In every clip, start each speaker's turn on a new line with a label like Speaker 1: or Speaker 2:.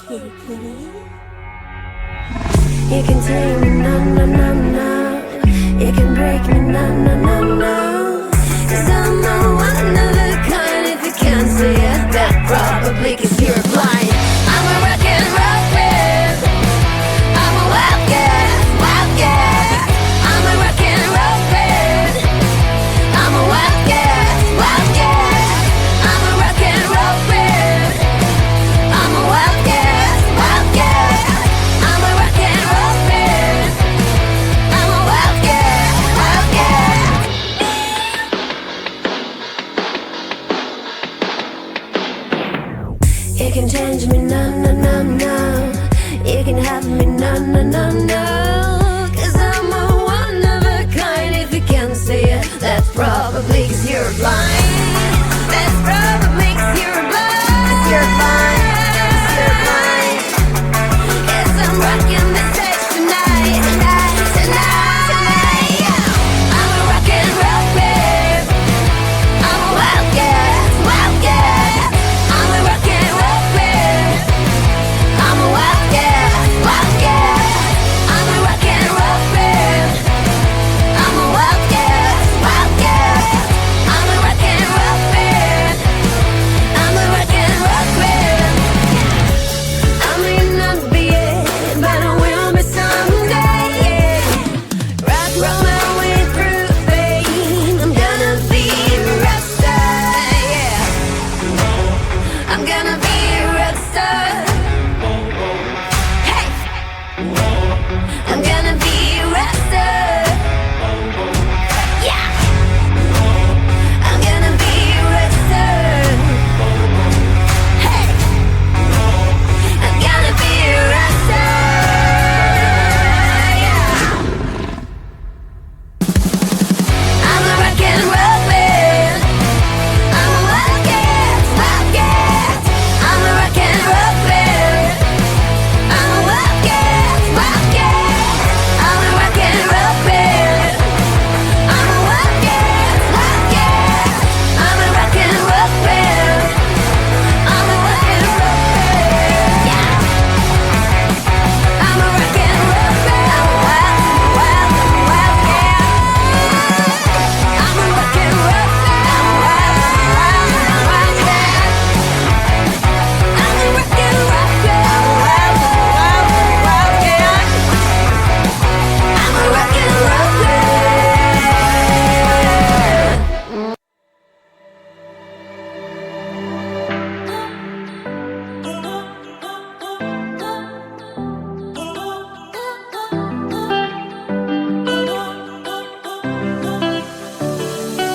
Speaker 1: You can take me, no, no, no, no. You can break me, no, no, no, no. 'Cause I'm a one of a kind. If you can't see it, that probably 'cause you're blind. I'm a rock and roll kid. I'm a wildcat, wildcat. I'm a rock and roll kid. I'm a wildcat, wildcat. I'm a rock and roll kid. I'm a wildcat, wildcat. I'm a rock and roll kid. I'm a wildcat, wildcat. You can change me, no, no, no, no. You can have me, no, no, no, no. 'Cause I'm a one of a kind. If you can't see it, that's probably 'cause you're blind. That's probably 'cause you're blind. 'Cause you're blind. 'Cause you're blind. Yes, I'm rocking the stage tonight, tonight, tonight, tonight. Yeah. I'm a rock and roll kid. I'm a wildcat, wildcat. I'm a rock and roll kid. I'm a wildcat, wildcat. I'm a rock and roll kid. I'm a wildcat, wildcat. I'm a rock and roll kid. I'm a rock and roll kid. I may not be it, but I will be someday. Yeah. Rock, roll my way through pain. I'm gonna be a rock star. Yeah. I'm gonna be a rock star. Hey. I'm gonna be a rock star. Yeah. I'm gonna be a rock star. Hey. I'm gonna be a rock star. Yeah. I'm a rock and roll man. I'm a wildcat, wildcat. I'm a rock and roll man. I'm a wildcat, wildcat. I'm a rock and roll man. I'm a wildcat, wildcat. I'm a rock and roll man. I'm a rock and roll man. Yeah. I'm a rock and roll man. I'm a wild, wild, wildcat. I'm a rock and roll man. I'm a wild, wild, wildcat. I'm a rock and roll man. I'm a wild, wild, wildcat. I'm a rock and roll man.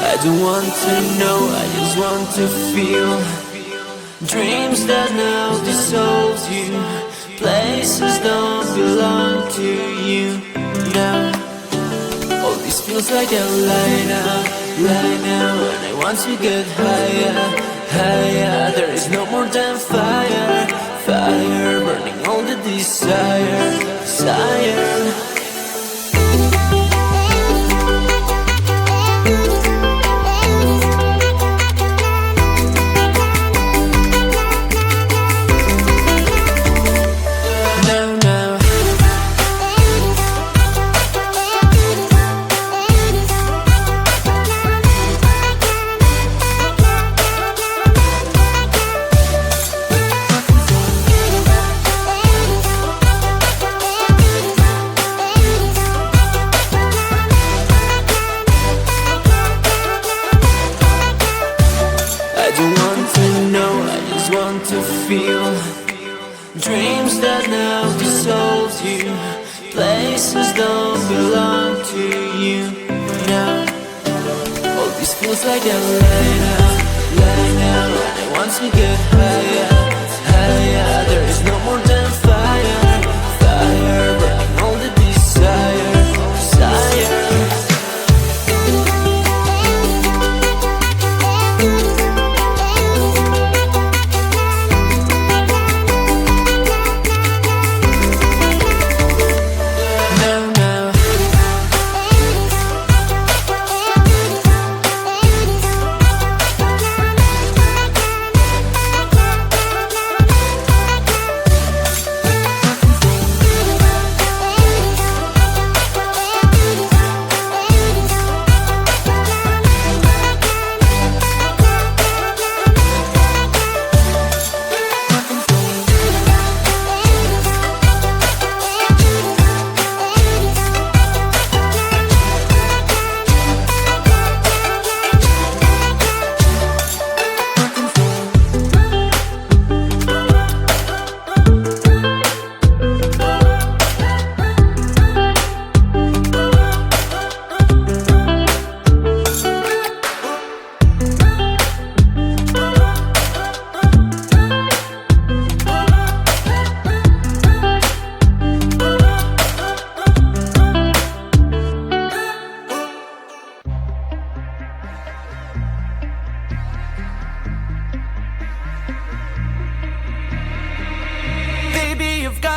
Speaker 2: I don't want to know, I just want to feel. Dreams that now dissolve you. Places don't belong to you now. All this feels like a lie now, and I want to get higher, higher. There is no more than fire, fire, burning all the desire, desire. Now, now. I don't want to know, I just want to feel. Dreams that now dissolve you. Places don't belong to you now. All this feels like a lie now, and I want to get higher, higher. There is no more than fire, fire, burning all the desire, desire. Now, now.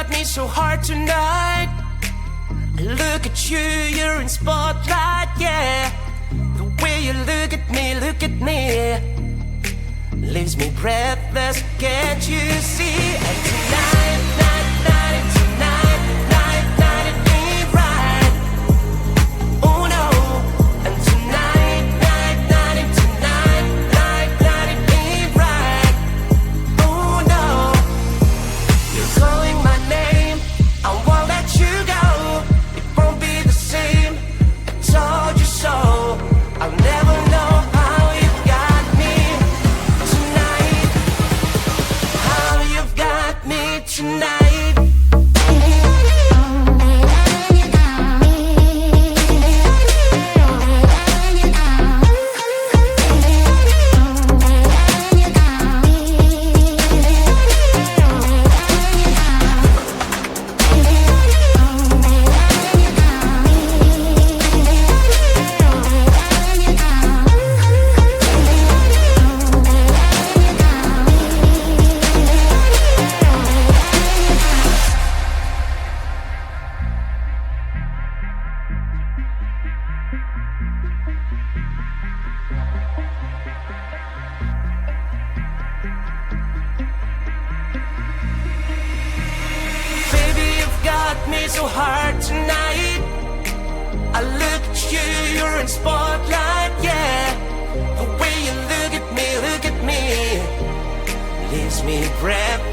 Speaker 2: got me so hard tonight. Look at you, you're in spotlight, yeah. The way you look at me, leaves me breathless, can't you see? And tonight, it ain't right. Oh no. And tonight, it ain't right. Oh no. You're calling my name, I won't let you go. It won't be the same, I told you so. I'll never know how you've got me tonight. How you've got me tonight. Me so hard tonight. I look at you, you're in spotlight, yeah. The way you look at me, leaves me breathless.